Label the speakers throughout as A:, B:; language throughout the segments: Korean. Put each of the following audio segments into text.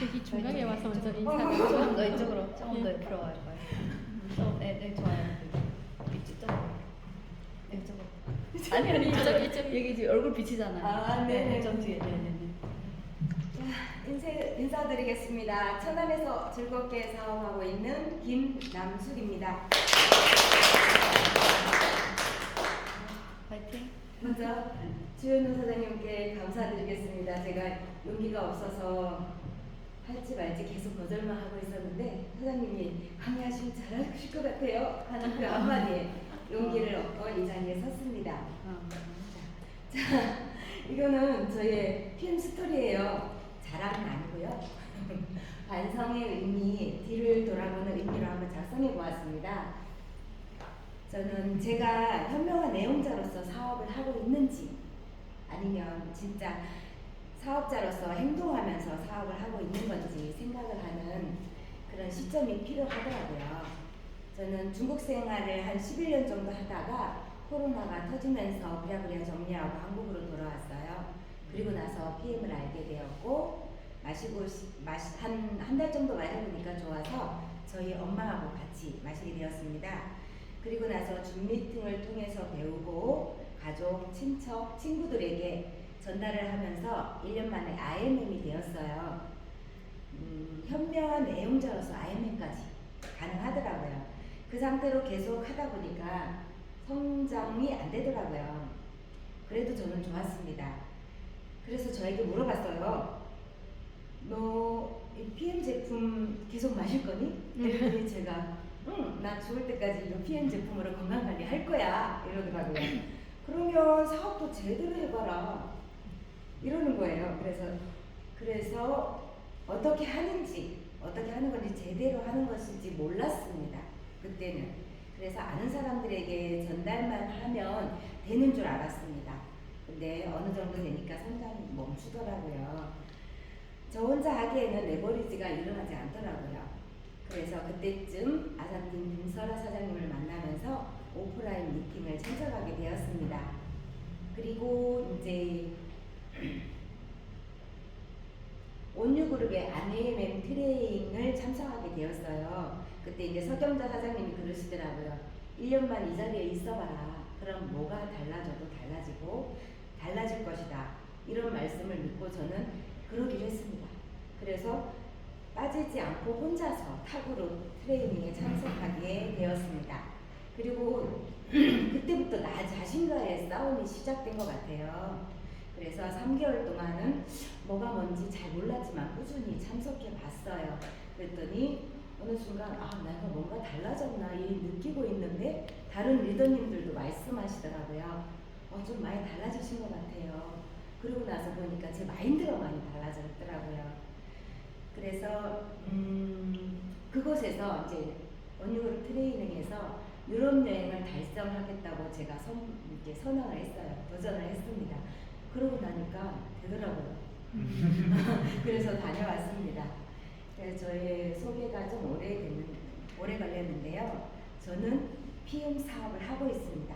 A: 여기 중간에 와서 먼저
B: 조금
A: 인사드리죠.
B: 더 이쪽으로, 조금 더 옆으로 갈 거예요. 네, 좋아요. 이쪽으로. 네, 이쪽으로. 아니,
A: 이쪽.
B: 여기 지금 얼굴 비치잖아요.
C: 아, 네네.
B: 좀 뒤에, 네네네.
C: 자, 인사드리겠습니다. 천안에서 즐겁게 사업하고 있는 김남숙입니다.
B: 파이팅.
C: 먼저 주현우 사장님께 감사드리겠습니다. 제가 용기가 없어서 할지 말지 계속 거절만 하고 있었는데 사장님이 강의하시면 잘하실 것 같아요 하는 그 한마디에 용기를 얻고 이 자리에 섰습니다. 자, 이거는 저의 PM 스토리예요. 자랑은 아니고요. 반성의 의미, 뒤를 돌아보는 의미로 한번 작성해 보았습니다. 저는 제가 현명한 내용자로서 사업을 하고 있는지 아니면 진짜 사업자로서 행동하면서 사업을 하고 있는 건지 생각을 하는 그런 시점이 필요하더라고요. 저는 중국 생활을 한 11년 정도 하다가 코로나가 터지면서 부랴부랴 정리하고 한국으로 돌아왔어요. 그리고 나서 PM을 알게 되었고 한 달 정도 마셔보니까 좋아서 저희 엄마하고 같이 마시게 되었습니다. 그리고 나서 줌 미팅을 통해서 배우고 가족, 친척, 친구들에게 전달을 하면서 1년 만에 IMM이 되었어요. 현명한 애용자로서 IMM까지 가능하더라고요. 그 상태로 계속 하다 보니까 성장이 안 되더라고요. 그래도 저는 좋았습니다. 그래서 저에게 물어봤어요. 너 이 PM 제품 계속 마실 거니? 그랬더니 제가 응, 나 죽을 때까지 이 PM 제품으로 건강관리 할 거야 이러더라고요. 그러면 사업도 제대로 해봐라 이러는 거예요. 그래서 어떻게 하는지, 어떻게 하는 건지 제대로 하는 것인지 몰랐습니다. 그때는. 그래서 아는 사람들에게 전달만 하면 되는 줄 알았습니다. 근데 어느 정도 되니까 성장이 멈추더라고요. 저 혼자 하기에는 레버리지가 일어나지 않더라고요. 그래서 그때쯤 아산팀 김설아 사장님을 만나면서 오프라인 미팅을 참석하게 되었습니다. 그리고 이제 온유그룹의 IMM 트레이닝을 참석하게 되었어요. 그때 이제 서경자 사장님이 그러시더라고요. 1년만 이 자리에 있어봐라. 그럼 뭐가 달라져도 달라지고 달라질 것이다. 이런 말씀을 믿고 저는 그러기로 했습니다. 그래서 빠지지 않고 혼자서 탁으로 트레이닝에 참석하게 되었습니다. 그리고 그때부터 나 자신과의 싸움이 시작된 것 같아요. 그래서 3개월 동안은 뭐가 뭔지 잘 몰랐지만 꾸준히 참석해 봤어요. 그랬더니 어느 순간 내가 뭔가 달라졌나 느끼고 있는데 다른 리더님들도 말씀하시더라고요. 좀 많이 달라지신 것 같아요. 그러고 나서 보니까 제 마인드가 많이 달라졌더라고요. 그래서 그곳에서 이제 온유그룹 트레이닝에서 유럽 여행을 달성하겠다고 제가 선언을 했어요. 도전을 했습니다. 그러고 나니까 되더라고요. 그래서 다녀왔습니다. 그래서 저의 소개가 좀 오래 걸렸는데요. 저는 PM 사업을 하고 있습니다.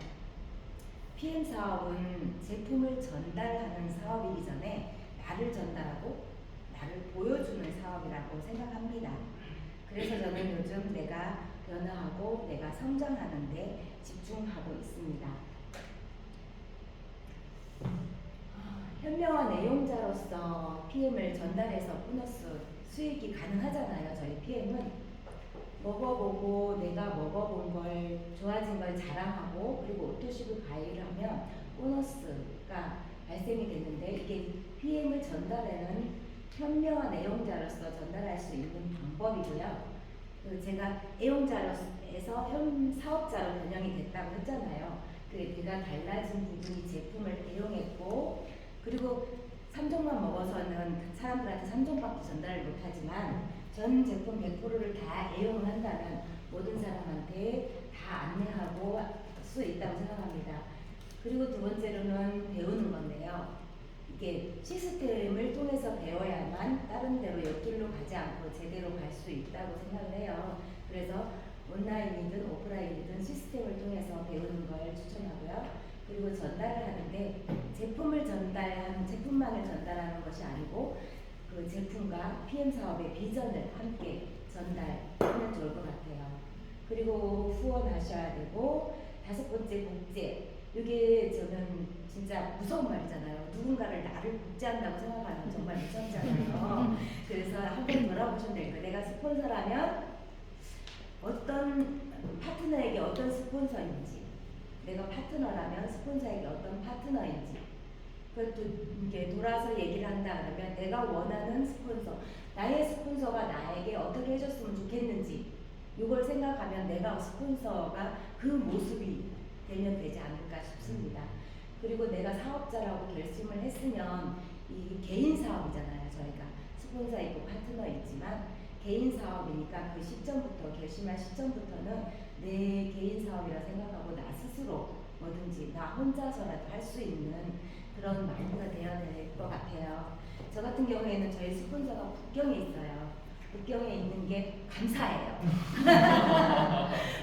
C: PM 사업은 제품을 전달하는 사업이기 전에 나를 전달하고 나를 보여주는 사업이라고 생각합니다. 그래서 저는 요즘 내가 변화하고 내가 성장하는 데 집중하고 있습니다. 현명한 애용자로서 PM을 전달해서 보너스 수익이 가능하잖아요. 저희 PM은 먹어보고 내가 먹어본 걸 좋아진 걸 자랑하고 그리고 오토식을 가입하면 보너스가 발생이 되는데 이게 PM을 전달하는 현명한 애용자로서 전달할 수 있는 방법이고요. 제가 애용자로서 사업자로 변형이 됐다고 했잖아요. 제가 달라진 부분이 제품을 애용했고 그리고 3종만 먹어서는 사람들한테 3종밖에 전달을 못하지만 전 제품 100%를 다 애용을 한다면 모든 사람한테 다 안내하고 수 있다고 생각합니다. 그리고 두 번째로는 배우는 건데요. 이게 시스템을 통해서 배워야만 다른 데로 옆길로 가지 않고 제대로 갈 수 있다고 생각을 해요. 그래서 온라인이든 오프라인이든 시스템을 통해서 배우는 걸 추천하고요. 그리고 전달을 하는데 제품만을 전달하는 것이 아니고 그 제품과 PM 사업의 비전을 함께 전달하면 좋을 것 같아요. 그리고 후원하셔야 되고, 다섯 번째 복제. 이게 저는 진짜 무서운 말이잖아요. 누군가를 나를 복제한다고 생각하면 정말 무섭잖아요. 그래서 한번 돌아보시면 될 거예요. 내가 스폰서라면 어떤 파트너에게 어떤 스폰서인지, 내가 파트너라면 스폰서에게 어떤 파트너인지, 그것도 이렇게 돌아서 얘기를 한다 그러면 내가 원하는 스폰서, 나의 스폰서가 나에게 어떻게 해줬으면 좋겠는지 이걸 생각하면 내가 스폰서가 그 모습이 되면 되지 않을까 싶습니다. 그리고 내가 사업자라고 결심을 했으면 이 개인 사업이잖아요. 저희가 스폰서 있고 파트너 있지만 개인 사업이니까 그 시점부터 결심할 시점부터는 내 개인 사업이라 생각하고 나 스스로 뭐든지 나 혼자서라도 할 수 있는 그런 마인드가 되어야 될 것 같아요. 저 같은 경우에는 저희 스폰서가 북경에 있어요. 북경에 있는 게 감사해요.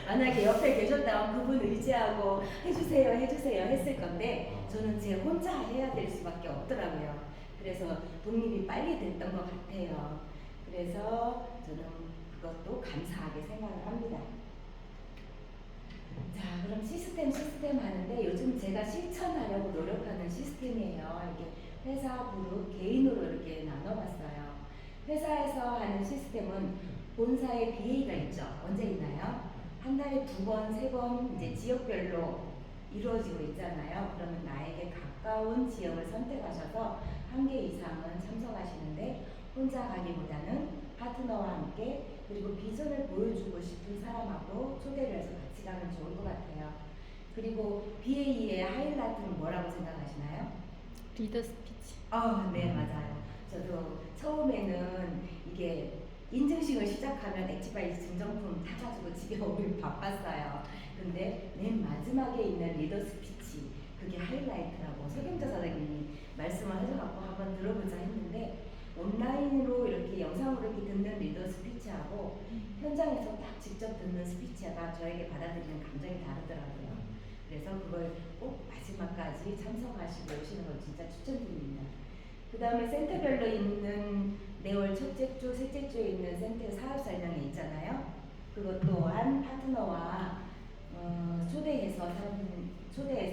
C: 만약에 옆에 계셨다면 그분 의지하고 해주세요 했을 건데 저는 제 혼자 해야 될 수밖에 없더라고요. 그래서 독립이 빨리 됐던 것 같아요. 그래서 저는 그것도 감사하게 생각을 합니다. 자, 그럼 시스템 하는데 요즘 제가 실천하려고 노력하는 시스템이에요. 이게 회사, 그룹, 개인으로 이렇게 나눠봤어요. 회사에서 하는 시스템은 본사에 BA가 있죠. 언제 있나요? 한 달에 2번, 3번 이제 지역별로 이루어지고 있잖아요. 그러면 나에게 가까운 지역을 선택하셔서 1개 이상은 참석하시는데 혼자 가기보다는 파트너와 함께 그리고 비전을 보여주고 싶은 사람하고 초대를 해서 같이 가면 좋을 것 같아요. 그리고 BA의 하이라이트는 뭐라고 생각하시나요?
A: 리더 스피치.
C: 네, 맞아요. 저도 처음에는 이게 인증식을 시작하면 엑지바이 증정품 타가지고 집에 오길 바빴어요. 근데 맨 마지막에 있는 리더 스피치, 그게 하이라이트라고 석영자 사장님이 말씀을 하셔갖고 한번 들어보자 했는데 온라인으로 이렇게 영상으로 이렇게 듣는 리더 스피치하고 현장에서 딱 직접 듣는 스피치가 저에게 받아들이는 감정이 다르더라고요. 그래서 그걸 꼭 마지막까지 참석하시고 오시는 걸 진짜 추천드립니다. 그 다음에 센터별로 있는 매월 첫째 주, 셋째 주에 있는 센터 사업 설명회 있잖아요. 그것 또한 파트너와 초대해서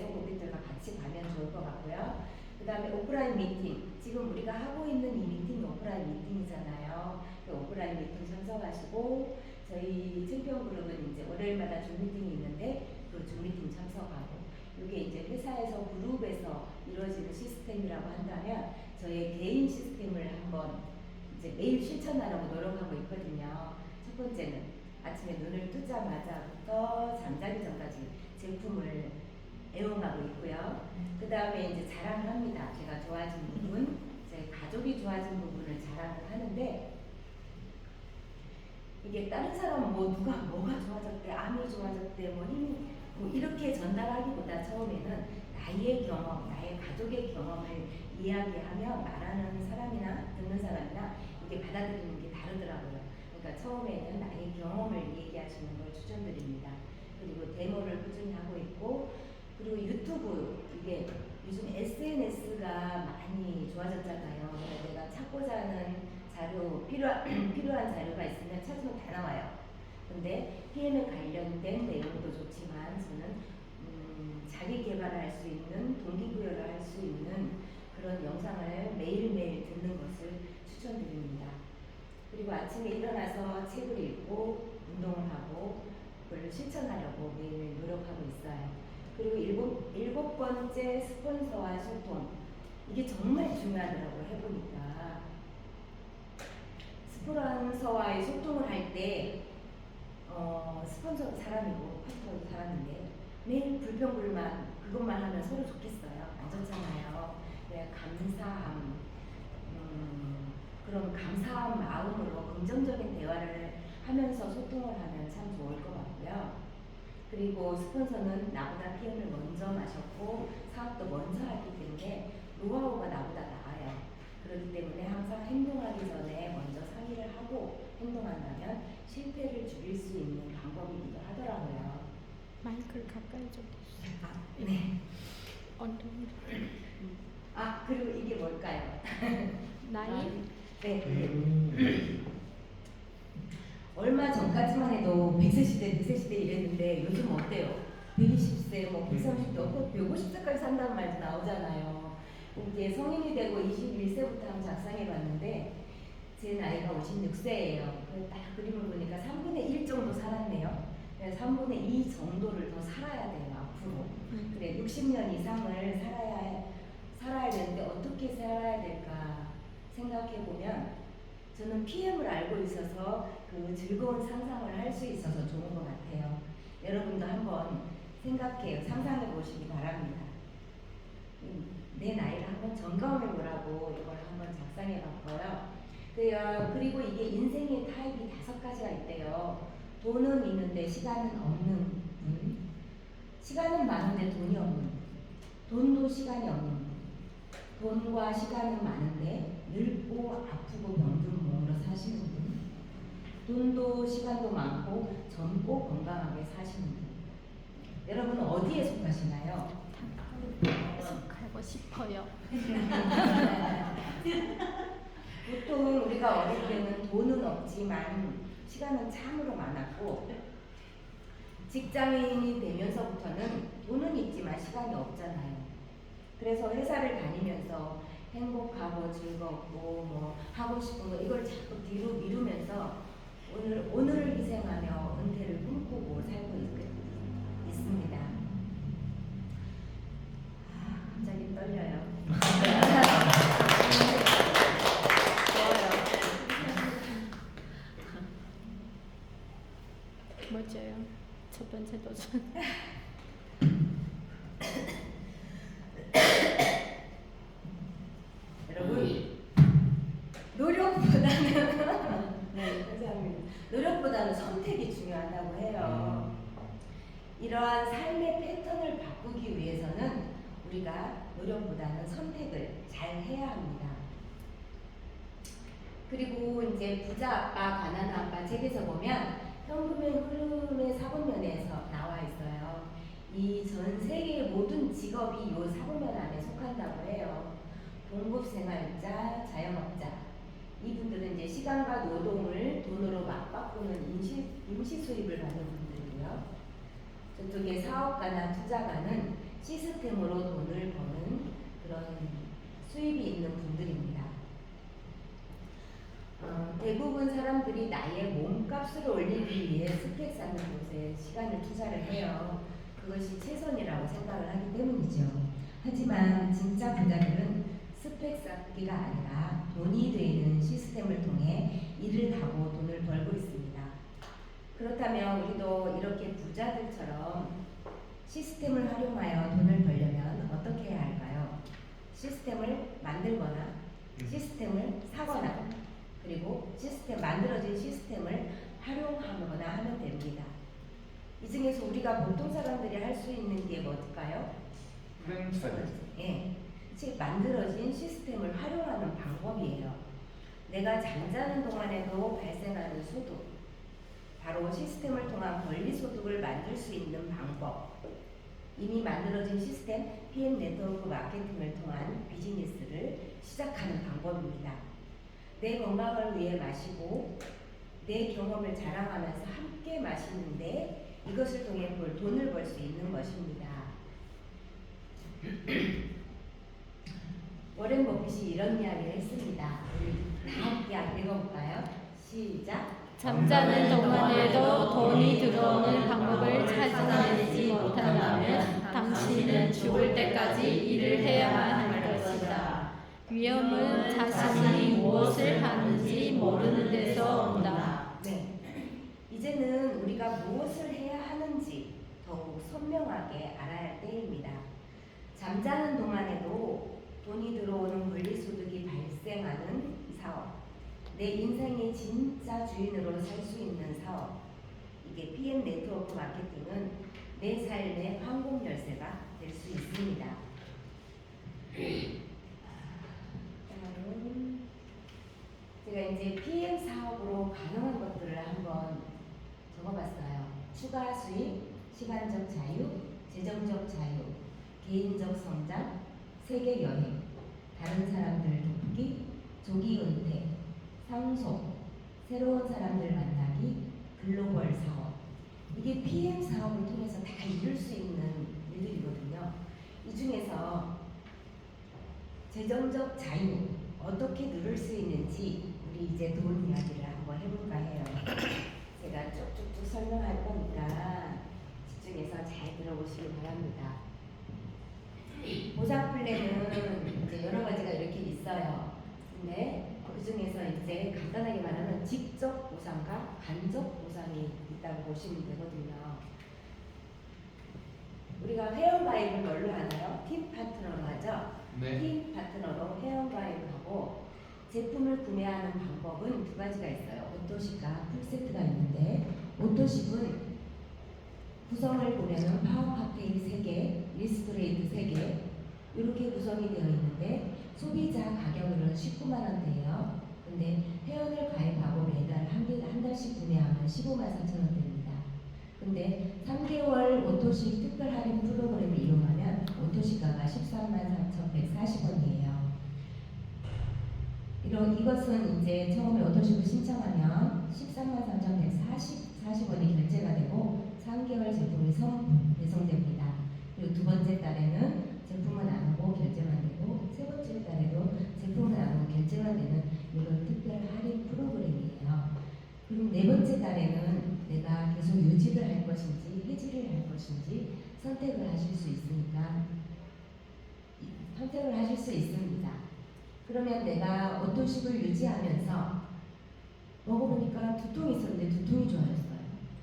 C: 고객들과 같이 가면 좋을 것 같고요. 그 다음에 오프라인 미팅. 지금 우리가 하고 있는 이 미팅이 오프라인 미팅이잖아요. 그 오프라인 미팅 참석하시고 저희 챔피언 그룹은 이제 월요일마다 줌 미팅이 있는데 그 줌 미팅 참석하고 이게 이제 회사에서 그룹에서 이루어지는 시스템이라고 한다면 저의 개인 시스템을 한번 이제 매일 실천하려고 노력하고 있거든요. 첫 번째는 아침에 눈을 뜨자마자부터 잠자기 전까지 제품을 애용하고 있고요. 그 다음에 이제 자랑을 합니다. 제가 좋아진 부분, 제 가족이 좋아진 부분을 자랑을 하는데 이게 다른 사람은 뭐 누가 뭐가 좋아졌대, 암이 좋아졌대, 뭐 힘이 뭐 이렇게 전달하기보다 처음에는 나의 경험, 나의 가족의 경험을 이야기하며 말하는 사람이나 듣는 사람이나 이게 받아들이는 게 다르더라고요. 그러니까 처음에는 나의 경험을 얘기하시는 걸 추천드립니다. 그리고 데모를 꾸준히 하고 있고 그리고 유튜브 이게 요즘 SNS가 많이 좋아졌잖아요. 내가 찾고자 하는 자료 필요한 자료가 있으면 찾으면 다 나와요. 근데 PM에 관련된 내용도 좋지만 저는 자기 개발을 할 수 있는 동기부여를 할 수 있는 그런 영상을 매일매일 듣는 것을 추천드립니다. 그리고 아침에 일어나서 책을 읽고 운동을 하고 그걸 실천하려고 매일매일 노력하고 있어요. 그리고 일곱 번째 스폰서와 소통. 이게 정말 중요하더라고요. 해보니까 스폰서와의 소통을 할 때 스폰서도 사람이고 파트너도 사람인데 매일 불평불만 그것만 하면 서로 좋겠어요? 안 좋잖아요. 감사함 그런 감사한 마음으로 긍정적인 대화를 하면서 소통을 하면 참 좋을 것 같고요. 그리고 스폰서는 나보다 PM을 먼저 마셨고 사업도 먼저 하기 때문에 노하우가 나보다 나아요. 그렇기 때문에 항상 행동하기 전에 먼저 상의를 하고 행동한다면 실패를 줄일 수 있는 방법이기도 하더라고요.
A: 마이크를 가까이 좀
C: 아, 네.
A: 엉덩이.
C: 아, 그리고 이게 뭘까요?
A: 나이?
C: 네. 얼마 전까지만 해도 100세 시대, 100세 시대 이랬는데 요즘 어때요? 120세, 뭐 130세, 또 150세까지 산다는 말도 나오잖아요. 이제 성인이 되고 21세부터 한번 작성해 봤는데 제 나이가 56세예요. 딱 그림을 보니까 3분의 1 정도 살았네요. 그래서 3분의 2 정도를 더 살아야 돼요, 앞으로. 그래, 60년 이상을 살아야 되는데 어떻게 살아야 될까 생각해 보면 저는 PM을 알고 있어서 그 즐거운 상상을 할 수 있어서 좋은 것 같아요. 여러분도 한번 생각해요. 상상해 보시기 바랍니다. 내 나이를 한번 점검해 보라고 이걸 한번 작성해 봤고요. 그리고 이게 인생의 타입이 5가지가 있대요. 돈은 있는데 시간은 없는 분, 시간은 많은데 돈이 없는 분, 돈도 시간이 없는 분, 돈과 시간은 많은데 늙고 아프고 병든 몸으로 사시는 분, 돈도 시간도 많고 젊고 건강하게 사시는 분. 여러분은 어디에 속하시나요?
A: 속하고 싶어요.
C: 보통 우리가 어릴 때는 돈은 없지만 시간은 참으로 많았고 직장인이 되면서부터는 돈은 있지만 시간이 없잖아요. 그래서 회사를 다니면서 행복하고 즐겁고 뭐 하고 싶은 거 이걸 자꾸 뒤로 미루면서 오늘을 희생하며 은퇴를 꿈꾸고 살고 있습니다. 갑자기 떨려요.
A: 멋져요. 첫 번째 도전.
C: 여러분 노력보다는 네, 감사합니다. 노력보다는 선택이 중요하다고 해요. 이러한 삶의 패턴을 바꾸기 위해서는 우리가 노력보다는 선택을 잘 해야 합니다. 그리고 이제 부자 아빠, 가난한 아빠 책에서 보면 현금의 흐름의 4분면에서 나와 있어요. 이 전 세계의 모든 직업이 이 4분면 안에 속한다고 해요. 동급생활자, 자영업자. 이분들은 이제 시간과 노동을 돈으로 맞바꾸는 임시 수입을 받는 분들이고요. 저쪽에 사업가나 투자가는 시스템으로 돈을 버는 그런 수입이 있는 분들입니다. 대부분 사람들이 나의 몸값을 올리기 위해 스펙 쌓는 곳에 시간을 투자를 해요. 그것이 최선이라고 생각을 하기 때문이죠. 하지만 진짜 부자들은 스펙 쌓기가 아니라 돈이 되는 시스템을 통해 일을 하고 돈을 벌고 있습니다. 그렇다면 우리도 이렇게 부자들처럼 시스템을 활용하여 돈을 벌려면 어떻게 해야 할까요? 시스템을 만들거나 시스템을 사거나 그리고 만들어진 시스템을 활용하거나 하면 됩니다. 이 중에서 우리가 보통 사람들이 할 수 있는 게 뭘까요?
D: 프랜차이즈.
C: 예, 즉 만들어진 시스템을 활용하는 방법이에요. 내가 잠자는 동안에도 발생하는 소득, 바로 시스템을 통한 권리소득을 만들 수 있는 방법. 이미 만들어진 시스템, PM 네트워크 마케팅을 통한 비즈니스를 시작하는 방법입니다. 내 건강을 위해 마시고 내 경험을 자랑하면서 함께 마시는데 이것을 통해 돈을 벌 수 있는 것입니다. 워렌 버핏이 이런 이야기를 했습니다. 우리 다 함께 읽어볼까요? 시작.
A: 잠자는 동안에도 돈이 들어오는 방법을 찾아내지 못한다면 당신은 죽을 때까지 일을 해야만 할 것이다. 위험은 자신이 무엇을 하는지 모르는 데서 온다.
C: 네. 이제는 우리가 무엇을 해야 하는지 더욱 선명하게 알아야 할 때입니다. 잠자는 동안에도 돈이 들어오는 물리소득이 발생하는 이 사업, 내 인생의 진짜 주인으로 살 수 있는 사업. 이게 PM 네트워크 마케팅은 내 삶의 황금 열쇠가 될 수 있습니다. 제가 이제 PM 사업으로 가능한 것들을 한번 적어봤어요. 추가 수익, 시간적 자유, 재정적 자유, 개인적 성장, 세계 여행, 다른 사람들 돕기, 조기 은퇴, 상속, 새로운 사람들 만나기, 글로벌 사업. 이게 PM 사업을 통해서 다 이룰 수 있는 일들이거든요. 이 중에서 재정적 자유 어떻게 누릴 수 있는지 우리 이제 돈 이야기를 한번 해볼까 해요. 제가 쭉쭉쭉 설명할 거니까 집중해서 잘 들어보시기 바랍니다. 보상 플랜은 이제 여러 가지가 이렇게 있어요. 근데 그 중에서 이제 간단하게 말하면 직접 보상과 간접 보상이 있다고 보시면 되거든요. 우리가 회원가입을 뭘로 하나요? 팀 파트너로 하죠?
D: 네.
C: 팀 파트너로 회원가입하고 제품을 구매하는 방법은 두 가지가 있어요. 오토십과 풀세트가 있는데 오토십은 구성을 보면은 파워 칵테일 3개, 리스토레이트 3개 이렇게 구성이 되어 있는데 소비자 가격으로는 19만 원대예요. 근데 회원을 가입하고 매달 한 달씩 구매하면 15만 4천 원대입니다. 근데 3개월 오토십 특별 할인 프로그램을 이용하면 오토십가가 13만 4,140원이에요. 이것은 이제 처음에 오토십을 신청하면 13만 3,140원이 결제가 되고 3개월 제품이 배송됩니다. 그리고 두 번째 달에는 제품은 안 오고 결제만 되고 세 번째 달에도 제품은 안 오고 결제만 되는 이런 특별 할인 프로그램이에요. 그리고 네 번째 달에는 내가 계속 유지를 할 것인지 해지를 할 것인지 선택을 하실 수 있으니까 선택을 하실 수 있습니다. 그러면 내가 오토십을 유지하면서 먹어보니까 두통이 있었는데 두통이 좋아졌어요.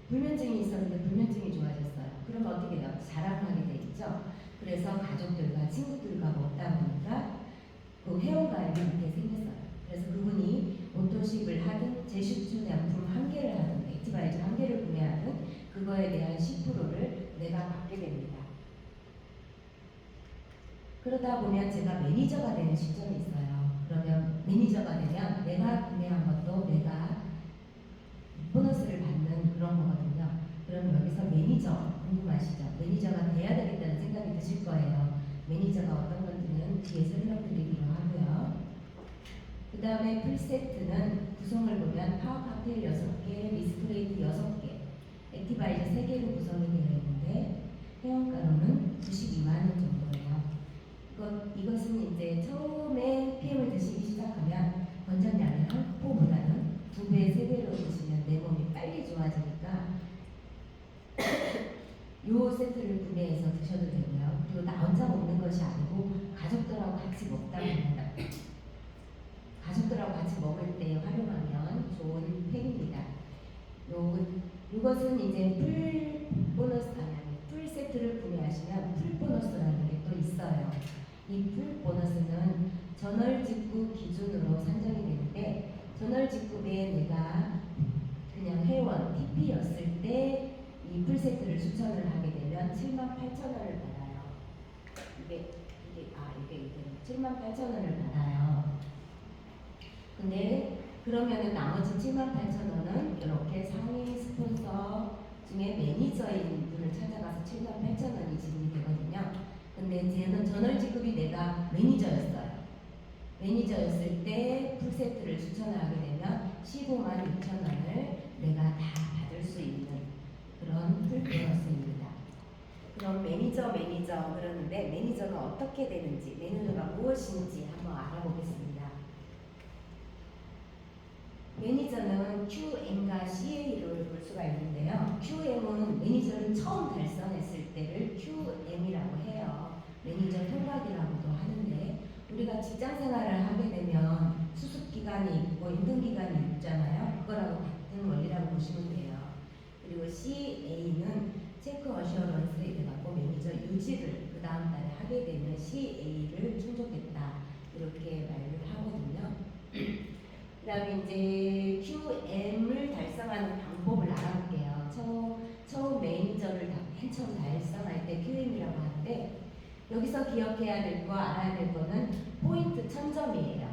C: 불면증이 있었는데 불면증이 좋아졌어요. 그러면 어떻게 해요? 자랑하게 되겠죠. 그래서 가족들과 친구들과 먹다 보니까 그 회원가입이 이렇게 생겼어요. 그래서 그분이 오토십을 하든 제슈처량품 1개를 하든 액티바이저 1개를 구매하든 그거에 대한 10%를 내가 받게 됩니다. 그러다 보면 제가 매니저가 되는 시점이 있어요. 그러면 매니저가 되면 내가 구매한 것도 내가 보너스를 받는 그런 거거든요. 그럼 여기서 매니저 궁금하시죠? 매니저가 돼야 되겠다는 생각이 드실 거예요. 매니저가 어떤 건지는 뒤에 설명드리기로 하고요. 그 다음에 풀세트는 구성을 보면 파워 칵테일 6개, 리스토레이트 6개, 액티바이저 3개로 구성이 되어 있는데 회원가로는 92만 원 정도예요. 이것은 이제 처음에 PM을 드시기 시작하면 권장량이 한 포보다는 2배, 3배로 드시면 내 몸이 빨리 좋아지니까 요 세트를 구매해서 드셔도 되고요. 그리고 나 혼자 먹는 것이 아니고 가족들하고 같이 먹다 보면 가족들하고 같이 먹을 때 활용하면 좋은 팩입니다. 이것은 이제 풀 세트를 구매하시면 풀 보너스라는 게 또 있어요. 이 풀 보너스는 전월 직구 기준으로 산정이 되는데 전월 직구에 내가 그냥 회원 TP였을 때 이 풀 세트를 추천을 하게 되면 78,000원을 받아요. 이게 78,000원을 받아요. 근데 그러면은 나머지 78,000원은 이렇게 상위 스폰서 중에 매니저인 분을 찾아가서 78,000원이 지급이 되거든요. 근데 쟤는 전월 지급이 내가 매니저였어요. 매니저였을 때 풀세트를 추천을 하게 되면 15만 6천원을 내가 다 받을 수 있는 그런 풀 보너스입니다. 그럼 매니저 그러는데 매니저가 어떻게 되는지, 매니저가 무엇인지 한번 알아보겠습니다. 매니저는 QM과 CA를 볼 수가 있는데요. QM은 매니저를 처음 달성했을 때를 QM이라고 해요. 매니저 통과기라고도 하는데 우리가 직장 생활을 하게 되면 수습 기간이 있고 인턴 기간이 있잖아요. 그거라고 같은 원리라고 보시면 돼요. 그리고 CA는 체크 어시어런스에 돼갖고 매니저 유지를 그 다음 달에 하게 되면 CA를 충족했다 이렇게 말을 하거든요. 그다음에 이제 QM을 달성하는 방법을 알아볼게요. 처음 매니저를 맨 처음 달성할 때 QM이라고 하는데 여기서 기억해야 될 거 알아야 될 거는 포인트 1000점이에요.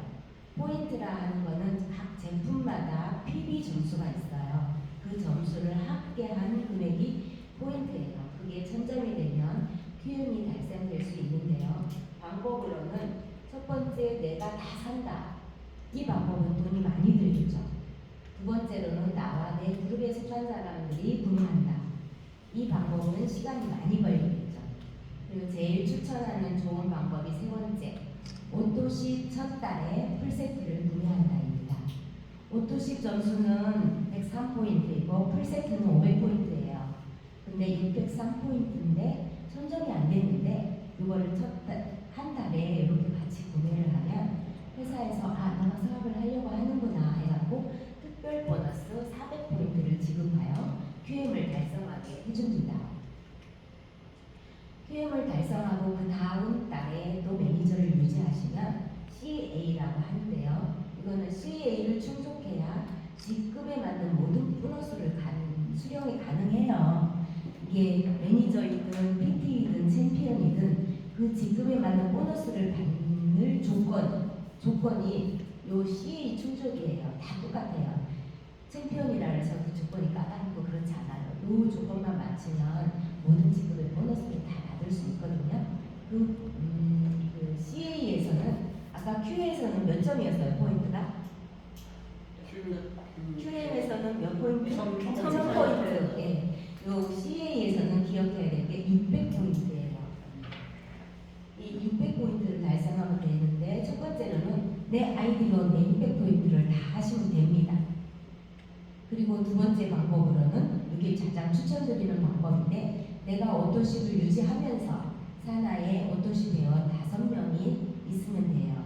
C: 포인트라 하는 거는 각 제품마다 PB 점수가 있어요. 그 점수를 합계한 금액이 포인트예요. 그게 1000점이 되면 QM이 달성될 수 있는데요. 방법으로는 첫 번째 내가 다 산다. 이 방법은 돈이 많이 들겠죠. 두 번째로는 나와 내 그룹에 속한 사람들이 구매한다. 이 방법은 시간이 많이 걸리겠죠. 그리고 제일 추천하는 좋은 방법이 세 번째, 오토십 첫 달에 풀세트를 구매한다입니다. 오토십 점수는 103포인트이고 풀세트는 500포인트예요. 근데 603포인트인데 1000점이 안 됐는데 이거를 한 달에 이렇게 같이 구매를 하면 회사에서 내가 사업을 하려고 하는구나 해갖고 특별 보너스 400포인트를 지급하여 QM을 달성하게 해줍니다. QM을 달성하고 그 다음 달에 또 매니저를 유지하시면 CA라고 하는데요. 이거는 CA를 충족해야 직급에 맞는 모든 보너스를 수령이 가능해요. 이게 매니저이든 PT이든 챔피언이든 그 직급에 맞는 보너스를 받는 조건이 요 CA 충족이에요. 다 똑같아요. 챔피언이라 해서 그 조건이 까다롭고 그렇지 않아요. 요 조건만 맞추면 모든 직급의 보너스를 다 받을 수 있거든요. 그 CA에서는 아까 Q에서는 몇 점이었어요? 포인트가? QM에서는 몇 포인트? 1000포인트. 예. 요 CA에서는 기억해야 될 게 600포인트예요. 이 600포인트를 달성하면 되는데 첫 번째로는 내 아이디로 내 600포인트를 다 하시면 됩니다. 그리고 두 번째 방법으로는 이게 가장 추천드리는 방법인데 내가 오토십을 유지하면서 산하에 오토십 회원 5명이 있으면 돼요.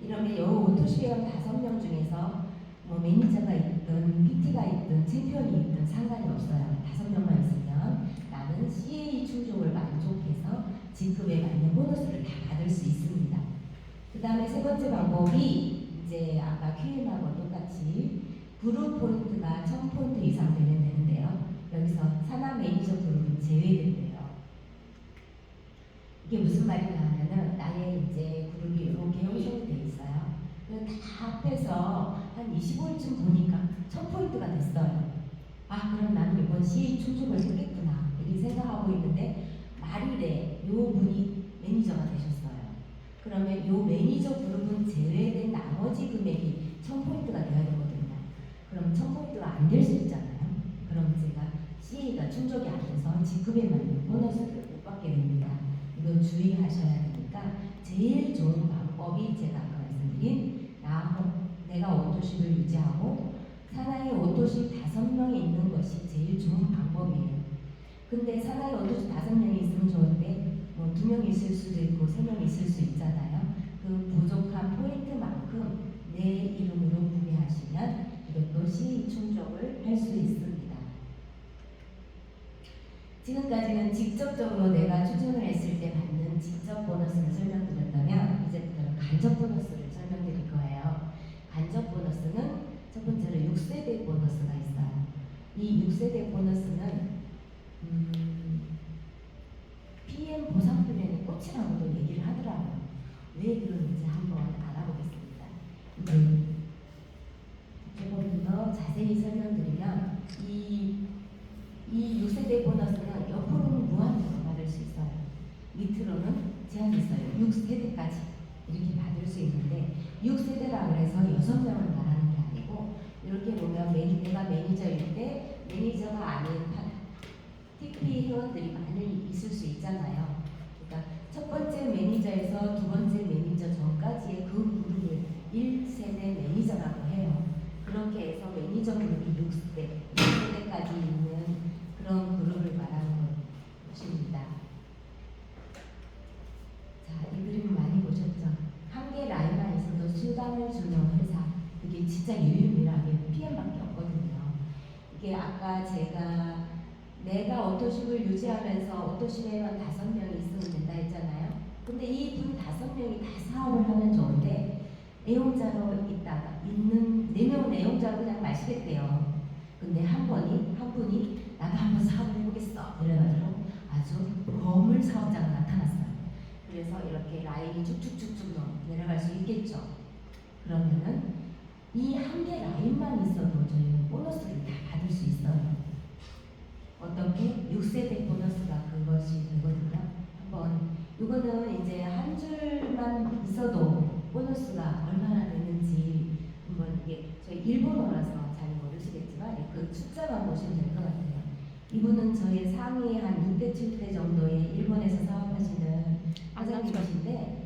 C: 이러면 이 오토십 회원 5명 중에서 뭐 매니저가 있든 PT가 있든 챔피언이 있든 상관이 없어요. 5명만 있으면 나는 CA 충족을 만족해서 직급에 맞는 보너스를 다 받을 수 있습니다. 그 다음에 세 번째 방법이 이제 아까 QM하고 똑같이 그룹 포인트가 1000포인트 이상 되면 되는데요. 여기서 산하 매니저 그룹은 제외된대요. 이게 무슨 말이냐 하면은 나의 이제 그룹이 이렇게 형성이 돼 있어요. 다 합해서 한 25일쯤 보니까 1000포인트가 됐어요. 그럼 나는 이번 CA 충족을 했겠구나 이렇게 생각하고 있는데 말일에 요 분이 매니저가 되셨어요. 그러면 요 매니저 그룹은 제외된 나머지 금액이 1000포인트가 되어야 되거든요. 그럼 1000포인트가 안 될 수 있잖아요. 그럼 제가 CA가 충족이 안 돼서 직급에 맞는 보너스를 못 받게 됩니다. 이거 주의하셔야 되니까 제일 좋은 방법이 제가 아까 말씀드린 내가 오토십을 유지하고 산하에 오토십 5명이 있는 것이 제일 좋은 방법이에요. 근데 산하에 오토십 5명이 있으면 좋은데 뭐 2명 있을 수도 있고 3명 있을 수 있잖아요. 그 부족한 포인트만큼 내 이름으로 구매하시면 이것도 CA 충족을 할 수 있습니다. 지금까지는 직접적으로 내가 추천을 했을 때 받는 직접 보너스를 설명드렸다면 이제부터는 간접 보너스를 설명드릴 거예요. 간접 보너스는 첫 번째로 6세대 보너스가 있어요. 이 6세대 보너스는 PM 보상 플랜의 꽃이라고도 얘기를 하더라고요. 왜 그런지 한번 알아보겠습니다. 조금 더 자세히 설명드리면 이 6세대 보너스는 옆으로는 무한대로 받을 수 있어요. 밑으로는 제한이 있어요. 6세대까지 이렇게 받을 수 있는데 6세대라고 해서 6명을 말하는 게 아니고 이렇게 보면 내가 매니저일 때 매니저가 아닌 TP 회원들이 많이 있을 수 있잖아요. 그러니까 첫 번째 매니저에서 두 번째 매니저 전까지의 그 그룹을 1세대 매니저라고 해요. 그렇게 해서 매니저 그룹이 6세대까지 있는 그런 그룹을 말하는 것입니다. 자, 이 그림 많이 보셨죠? 한 개 라인만 있어도 수당을 주는 회사, 이게 진짜 유일하게 PM밖에 없거든요. 이게 아까 내가 오토십을 유지하면서 오토십에만 5명이 있으면 된다 했잖아요. 근데 이 분 5명이 다 사업을 하면 좋은데 애용자로 있다가 있는 4명 애용자로 그냥 마시겠대요. 근데 한 분이 나도 한번 사업을 해보겠어 이래가지고 아주 거물 사업자가 나타났어요. 그래서 이렇게 라인이 쭉쭉쭉쭉 내려갈 수 있겠죠. 그러면은 이 한 개 라인만 있어도 저희는 보너스를 다 받을 수 있어요. 어떻게? 6세대 보너스가 그것이 되거든요. 한번 이거는 이제 한 줄만 있어도 보너스가 얼마나 되는지 한번 이게 저희 일본어라서 잘 모르시겠지만 그 숫자만 보시면 될 것 같아요. 이분은 저희 상위 한 6대 7대 정도의 일본에서 사업하시는 사장님이신데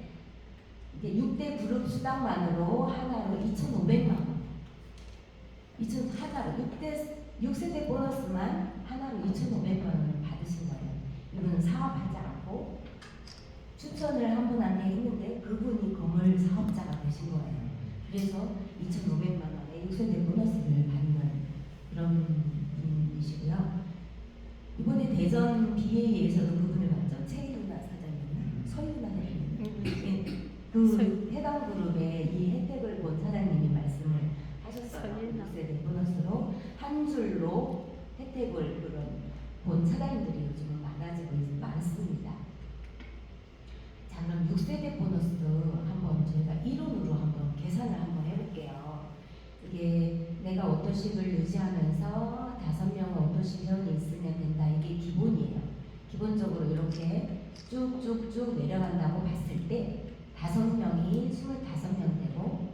C: 이게 6대 그룹 수당만으로 하나로 2,500만 원. 하나로 6세대 보너스만 하나로 2,500만 원을 받으신 거예요. 이분은 사업하지 않고 추천을 한 분한테 했는데 그분이 건물 사업자가 되신 거예요. 그래서 2,500만 원의 6세대 보너스를 받는 그런 분이시고요. 이번에 대전 BA에서도 그분을 봤죠. 최유나 사장님, 서유나 사장님. 그 해당 그룹의 이 혜택을 본 사장님이 말씀을 하셨어요. 6세대 보너스로 한 줄로 혜택을 본 사장님들이 요즘은 많습니다. 자, 그럼 6세대 보너스 한번 저희가 이론으로 한번 계산을 한번 해볼게요. 이게 내가 오토식을 유지하면서 5명의 오토식 회원이 있으면 된다. 이게 기본이에요. 기본적으로 이렇게 쭉쭉쭉 내려간다고 봤을 때 5명이 25명 되고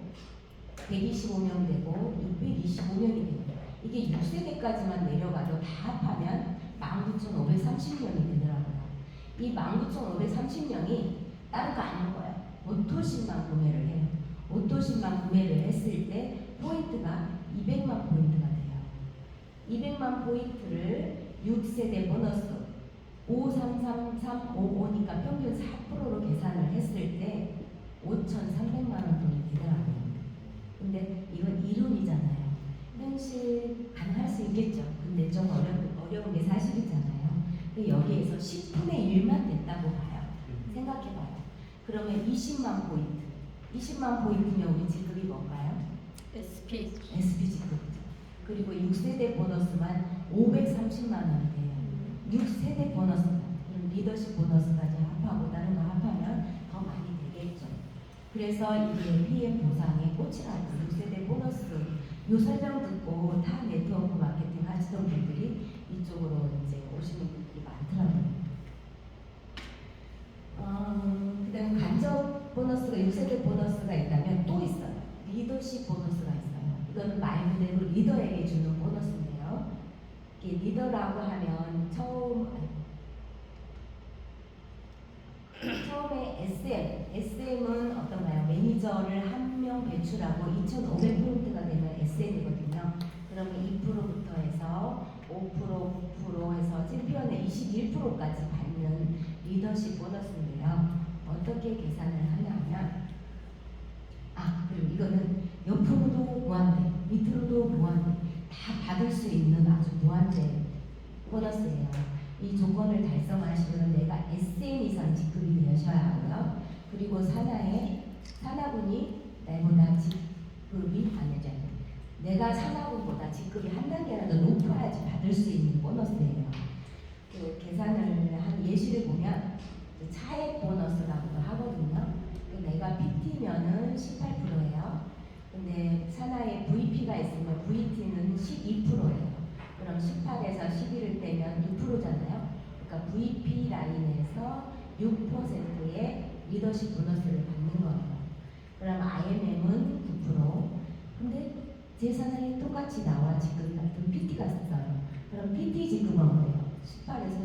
C: 125명 되고 625명이 되고 이게 6세대까지만 내려가도 다 합하면 19,530명이 되더라고요. 이 19,530명이 다른 거 안 먹어요. 오토식만 구매를 해요. 오토식만 구매를 했을 때 포인트가 200만 포인트가 돼요. 200만 포인트를 6세대 보너스 53355니까 평균 4%로 계산을 했을 때 5,300만 원 돈이 되더라고요. 근데 이건 이론이잖아요. 현실 가능할 수 있겠죠. 근데 좀 어려운 게 사실이잖아요. 근데 여기에서 10분의 1만 됐다고 봐요. 생각해봐요. 그러면 20만 포인트. 20만 포인트면 우리 직급이 뭔가요?
A: SP
C: 직급이죠. 그리고 6세대 보너스만 530만 원이 돼요. 6세대 보너스, 리더십 보너스까지 합하고 다른 거 합하면 더 많이 되겠죠. 그래서 이게 PM 보상의 꽃이라고 6세대 보너스 요 설명 듣고 타 네트워크 마케팅 하시던 분들이 이쪽으로 이제 오시는 분들이 많더라고요. 그다음 간접 보너스가 6세대 보너스가 있다면 또 있어요. 리더십 보너스가 있어요. 이거는 말 그대로 리더에게 주는 보너스인데요. 이게 리더라고 하면 처음에 SM은 어떤가요? 매니저를 한 명 배출하고 2,500포인트가 되면 SM이거든요. 그러면 2%부터 해서 5%, 9% 해서 챔피언의 21%까지 받는 리더십 보너스인데요. 어떻게 계산을 하냐면 그리고 이거는 옆으로도 무한대, 밑으로도 무한대 다 받을 수 있는 아주 무한대 보너스예요. 이 조건을 달성하시면 내가 SM 이상 직급이 되셔야 하고요. 그리고 산하군이 나보다 직급이 아니죠. 내가 산하군보다 직급이 한 단계라도 높아야지 받을 수 있는 보너스예요. 그 계산을 한 예시를 보면 차액 보너스라고도 하거든요. 내가 PT면은 18%예요. 근데 산하에 VP가 있으면 VT는 12%예요. 그럼 18에서 11을 빼면 6%잖아요. 그러니까 VP 라인에서 6%의 리더십 보너스를 받는 거예요. 그럼 IMM은 9%. 근데 제 산하에 똑같이 나와 직급 같은 PT가 있어요. 그럼 PT 직급은 어때요? 18에서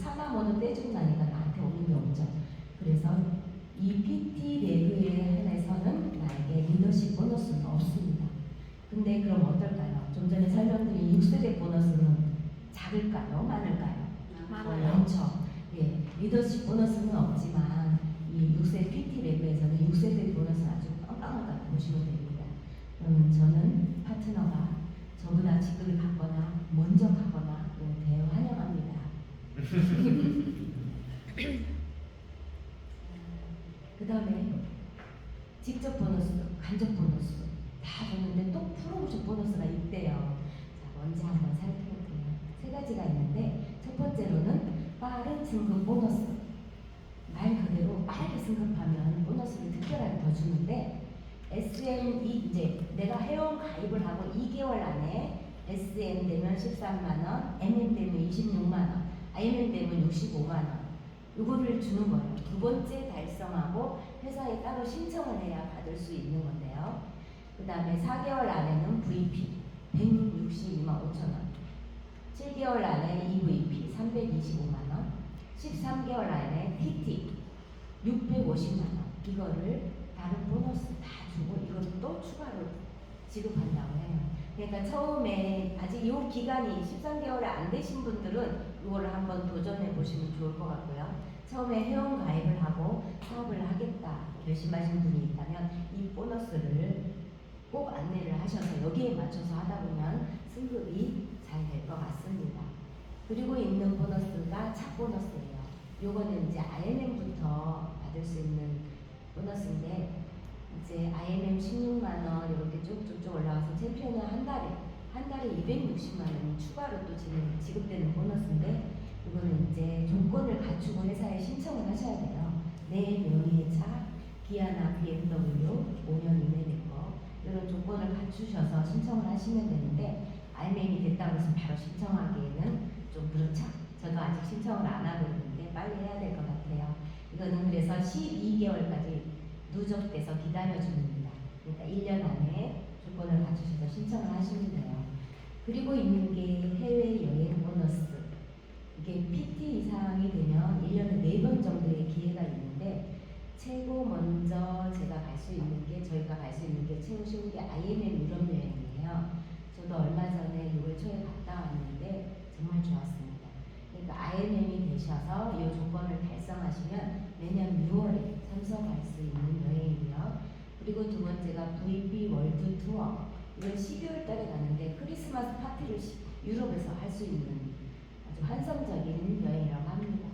C: 4만 원을 떼주고 나니까 나한테 오는 게 없죠. 그래서 이 PT 레그에 한해서는 나에게 리더십 보너스는 없습니다. 근데 그럼 어떨까요? 좀 전에 설명드린 6세대 보너스는 작을까요? 많을까요?
A: 많아요.
C: 많죠. 예, 리더십 보너스는 없지만 이 6세 PT 레그에서는 6세대 보너스 아주 빵빵하다고 보시면 됩니다. 그러면 저는 파트너가 저보다 직급이 같거나 먼저 가거나 대여 환영합니다. 그 다음에 직접 보너스
D: 간접 보너스 다 줬는데 또 프로모션 보너스가 있대요. 자, 뭔지 한번 살펴볼게요. 세 가지가 있는데 첫 번째로는 빠른 승급 보너스. 말 그대로 빠르게 승급하면 보너스를 특별하게 더 주는데 SM이 이제 내가 회원 가입을 하고 2개월 안에 SM 되면 13만 원, MM 되면 26만 원, IMM 되면 65만 원. 이거를 주는 거예요. 두 번째 달성하고 회사에 따로 신청을 해야 받을 수 있는 건데요. 그 다음에 4개월 안에는 VP 162만 5천 원, 7개월 안에 EVP 325만 원, 13개월 안에 PT 650만 원. 이거를 다른 보너스 다 주고 이거를 또 추가로 지급한다고 해요. 그러니까 처음에 아직 이 기간이 13개월 안 되신 분들은 이거를 한번 도전해 보시면 좋을 것 같고요. 처음에 회원 가입을 하고 사업을 하겠다 결심하신 분이 있다면 이 보너스를 꼭 안내를 하셔서 여기에 맞춰서 하다 보면 승급이 잘 될 것 같습니다. 그리고 있는 보너스가 차 보너스예요. 요거는 이제 IMM부터 받을 수 있는 보너스인데 이제 IMM 16만 원 이렇게 쭉쭉쭉 올라가서 챔피언은 한 달에 260만 원이 추가로 또 지급되는 보너스인데 이거는 이제 조건을 갖추고 회사에 신청을 하셔야 돼요. 내 명의의 차, 기아나 BMW 5년 이내 된 거 이런 조건을 갖추셔서 신청을 하시면 되는데 IMM이 됐다고 해서 바로 신청하기에는 좀 그렇죠. 저도 아직 신청을 안 하고 있는데 빨리 해야 될 것 같아요. 이거는 그래서 12개월까지 누적돼서 기다려줍니다. 그러니까 1년 안에 조건을 갖추셔서 신청을 하시면 돼요. 그리고 있는 게 해외여행 보너스. 이게 PT 이상이 되면 1년에 4번 정도의 기회가 있는데 최고 먼저 제가 갈 수 있는 게 저희가 갈 수 있는 게 최고 쉬운 게 IMM 유럽 여행이에요. 저도 얼마 전에 6월 초에 갔다 왔는데 정말 좋았습니다. 그러니까 IMM이 되셔서 이 조건을 달성하시면 매년 6월에 참석할 수 있는 여행이고요. 그리고 두 번째가 VP 월드 투어. 이건 12월 달에 가는데 크리스마스 파티를 유럽에서 할 수 있는 아주 환상적인 여행이라고 합니다.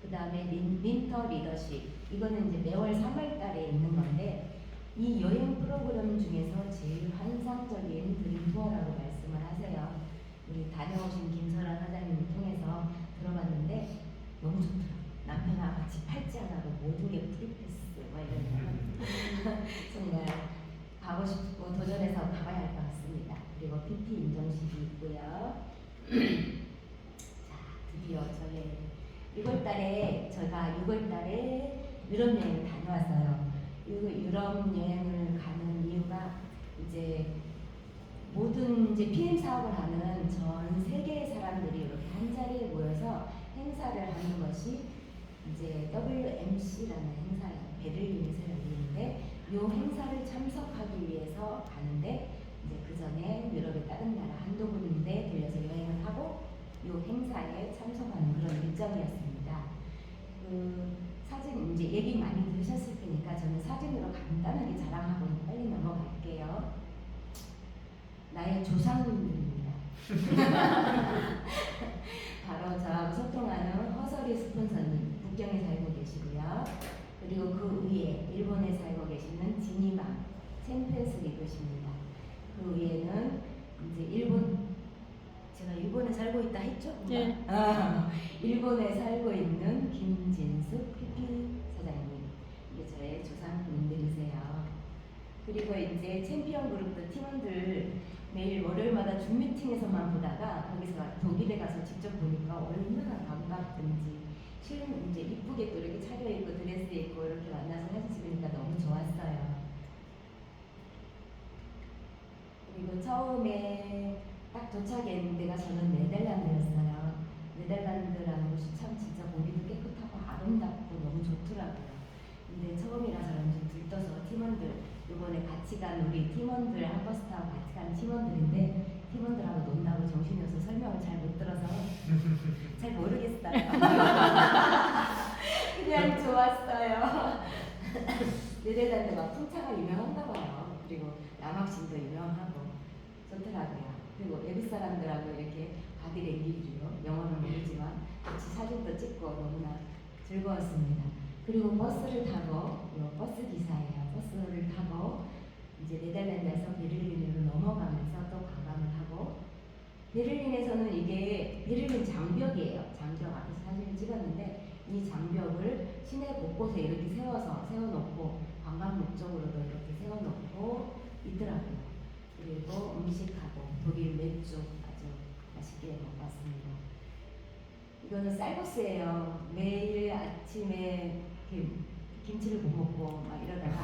D: 그 다음에 윈터 리더십. 이거는 이제 매월 3월 달에 있는 건데 이 여행 프로그램 중에서 제일 환상적인 드림 투어라고 말씀을 하세요. 우리 다녀오신 김설아 사장님을 통해서 들어봤는데 너무 좋더라고요. 남편하고 같이 팔찌 하나로 모든 게 프리패스 막 이런 정말 가고 싶고 도전해서 가봐야 할 것 같습니다. 그리고 PT 인정식이 있고요. 자, 드디어 저의 6월달에 제가 6월달에 유럽 여행을 다녀왔어요. 유럽 여행을 가는 이유가 이제 모든 이제 PM 사업을 하는 전 세계의 사람들이 이렇게 한 자리에 모여서 행사를 하는 것이 이제 WMC라는 행사예요. 베를린에서 열리는데 이 행사를 참석하기 위해서 가는데 이제 그 전에 유럽의 다른 나라 한두 군데 들려서 여행을 하고 이 행사에 참석하는 그런 일정이었습니다. 그 사진 이제 얘기 많이 들으셨을 테니까 저는 사진으로 간단하게 자랑하고 빨리 넘어갈게요. 나의 조상님들입니다. 바로 저하고 소통하는 허설이 스폰서님 북경에 살고 계시고요. 그리고 그 위에 일본에 살고 계시는 지니마 챔피언스 리그십니다. 그 위에는 이제 제가 일본에 살고 있다 했죠?
A: 네.
D: 일본에 살고 있는 김진숙 PP 사장님. 이게 저의 조상님들이세요. 그리고 이제 챔피언 그룹도 팀원들 매일 월요일마다 줌 미팅에서만 보다가 거기서 독일에 가서 직접 보니까 얼마나 반갑든지 실은 이제 이쁘게 또 이렇게 차려입고 드레스 입고 이렇게 만나서 사진 찍으니까 너무 좋았어요. 그리고 처음에 딱 도착했는 데가 저는 네덜란드였어요. 네덜란드라는 곳이 참 진짜 공기도 깨끗하고 아름답고 너무 좋더라고요. 근데 처음이라서 좀 들떠서 팀원들 이번에 같이 간 우리 팀원들 한 버스 타고 같이 간 팀원들인데 팀원들하고 논다고 정신이 없어 설명을 잘 못 들어서 잘 모르겠어요. 그냥 좋았어요. 네덜란드가 풍차가 유명한가 봐요. 그리고 야막신도 유명하고 좋더라고요. 그리고 외국 사람들하고 이렇게 바디랭귀지로 영어는 모르지만 같이 사진도 찍고 너무나 즐거웠습니다. 그리고 버스를 타고 버스 기사예요. 버스를 타고 이제 네덜란드에서 베를린으로 넘어가면서 또 관광을 하고, 베를린에서는 이게 베를린 장벽이에요. 장벽 앞에서 사진을 찍었는데 이 장벽을 시내 곳곳에 이렇게 세워놓고 관광 목적으로도 이렇게 세워놓고 있더라고요. 그리고 음식하고 독일 맥주 아주 맛있게 먹었습니다. 이거는 쌀국수예요. 매일 아침에 김치를 못 먹고 막 이러다가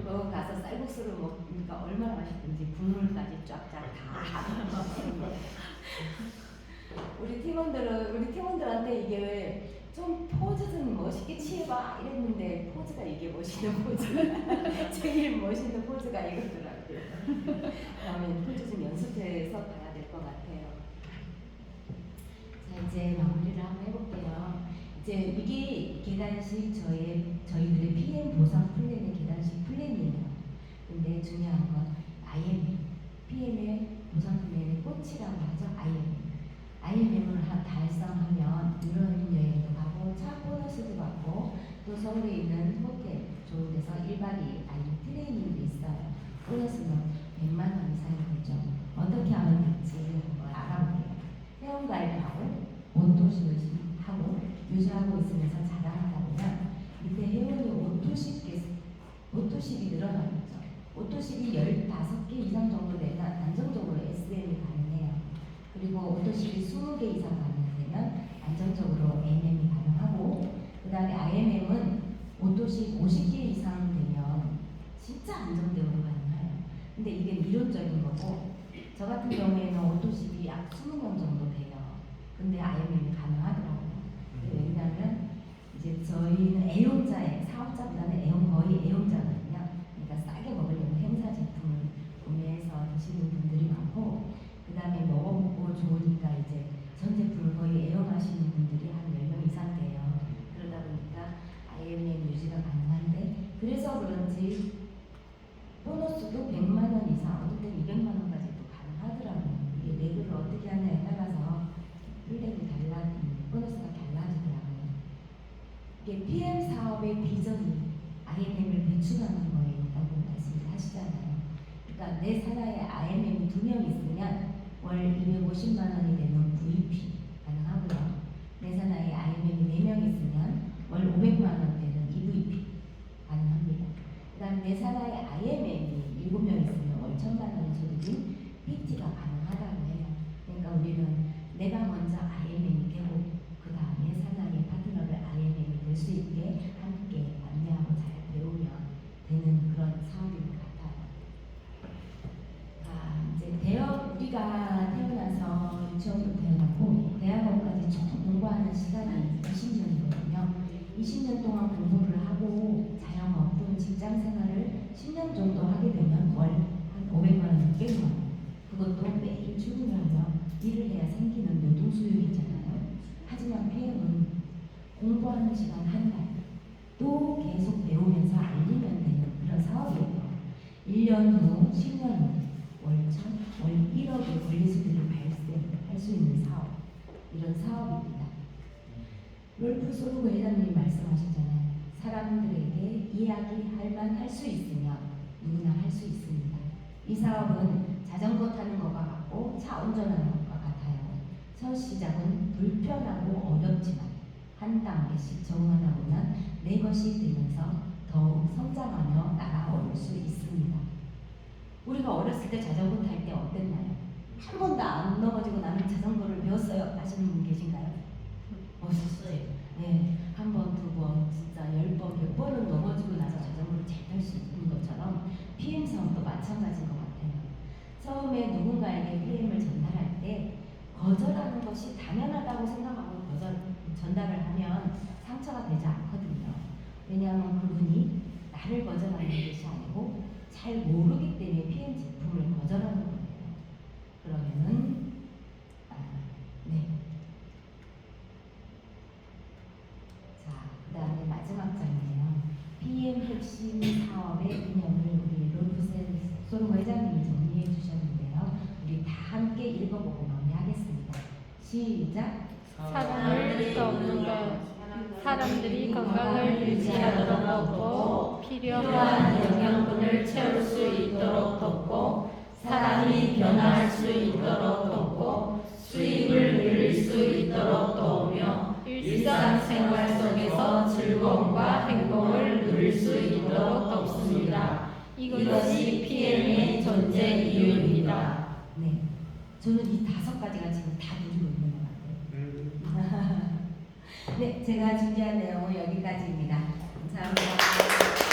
D: 거기 가서 쌀국수를 먹으니까 얼마나 맛있든지 국물까지 쫙쫙 다 먹습니다. 우리 팀원들한테 이게 좀 포즈 좀 멋있게 취해봐 이랬는데 포즈가 이게 멋있는 포즈가 제일 멋있는 포즈가 이거더라고요. 다음에 포즈 좀 연습해서 봐야 될 것 같아요. 자, 이제 마무리를 한번 해볼게요. 이제 이게 계단식 저희들의 PM 보상 플랜의 계단식 플랜이에요. 근데 중요한 건 IMM, PM의 보상 플랜의 꽃이라고 하죠. IMM을 달성하면 유럽 여행도 가고 차 보너스도 받고 또 서울에 있는 호텔 좋은 데서 1박 2일 트레이닝도 있어요. 보너스는 100만 원 이상이 되죠. 어떻게 하면 될지 한번 알아볼게요. 회원가입을 하고 온도식을 하고 유지하고 있으면서 자랑하다 보면 밑에 회원이 오토십이 늘어나겠죠. 오토십이 15개 이상 정도 되면 안정적으로 SM이 가능해요. 그리고 오토십이 20개 이상 가능되면 안정적으로 AMM이 가능하고, 그 다음에 IMM은 오토십 50개 이상 되면 진짜 안정적으로 가능해요. 근데 이게 이론적인 거고, 저 같은 경우에는 오토십이 약 20명 정도 돼요. 근데 IMM이 가능하더라고요. 왜냐하면 이제 저희는 애용자의 사업자보다는 거의 애용자거든요. 그러니까 싸게 먹으려면 행사 제품을 구매해서 드시는 분들이 많고, 그 다음에 먹어보고 좋으니까 이제 전 제품을 거의 애용하시는 분들이 한 10명 이상 돼요. 그러다 보니까 IMM 유지가 가능한데, 그래서 그런지 보너스도 100만 원 이상, 어떨 땐 200만 원까지도 가능하더라고요. 이게 내부를 어떻게 하냐에 따라서 플랜이 보너스가 달라지더라고요. 이게 PM 사업의 비전이 IMM을 배출하는 거에 있다고 말씀을 하시잖아요. 그러니까 내 산하에 IMM이 2명 있으면 월 250만 원이 되는 VP 가능하고요. 내 산하에 IMM이 4명 있으면 월 500만 원 되는 EVP 가능합니다. 그 다음 내 산하에 IMM이 7명 있으면 월 1000만 원의 소득인 PT가 가능하다고 해요. 그러니까 우리는 내가 먼저 IMM이 되고 그 다음에 산하의 파트너를 IMM이 될 수 있게 함께 안내하고 잘 배우면 되는 그런 사업인 것 같아요. 이제 우리가 태어나서 유치원부터 태어났고 대학원까지 쭉 공부하는 시간이 20년이거든요. 20년 동안 공부를 하고 자영업 또는 직장 생활을 10년 정도 하게 되면 월 한 500만 원, 600만 원. 그것도 매일 출근을 하며 일을 해야 생기는 노동 수요이잖아요. 하지만 PM은 공부하는 시간 한 달, 또 계속 배우면서 알리면 되는 그런 사업이에요. 1년 후, 10년 후, 월 1,000, 월 1억의 권리수들을 발생할 수 있는 사업, 이런 사업입니다. 롤프 소르고 회장님이 말씀하셨잖아요. 사람들에게 이야기할 만할 수 있으면 누구나 할 수 있습니다. 이 사업은 자전거 타는 것과 같고 차 운전하는 것과 같아요. 첫 시작은 불편하고 어렵지만 한 단계씩 적응하다 보면 내 것이 되면서 더욱 성장하며 따라올 수 있습니다. 우리가 어렸을 때 자전거 탈 때 어땠나요? 한 번도 안 넘어지고 나는 자전거를 배웠어요 하시는 분 계신가요? 없었어요. 네, 한 번, 두 번, 진짜 10번, 100번은 넘어지고 나서 자전거를 잘 탈 수 있는 것처럼 PM 사업도 마찬가지인 것 같아요. 처음에 누군가에게 PM을 전달할 때 거절하는 것이 당연하다고 생각하고 전달을 하면 상처가 되지 않거든요. 왜냐하면 그분이 나를 거절하는 것이 아니고 잘 모르기 때문에 PM 제품을 거절하는 거예요. 그러면은 네. 자, 그 다음에 마지막 장이에요. PM 핵심 사업의 이념을 우리 롤프 소르고 회장님이 정리해 주셨는데요. 우리 다 함께 읽어보고 마무리하겠습니다. 시작.
A: 사랑을 수 없는 것. 사람들이 건강을 유지하도록 돕고 필요한 영양분을 채울 수 있도록 돕고 사람이 변화할 수 있도록 돕고 수입을 늘릴 수 있도록 도우며 일상생활 속에서 즐거움과 행복을 누릴 수 있도록 돕습니다. 이것이 PM의 존재 이유입니다.
D: 네, 저는 이 5가지가 지금 다 누리고 있는 것 같아요. 네, 제가 준비한 내용은 여기까지입니다. 감사합니다.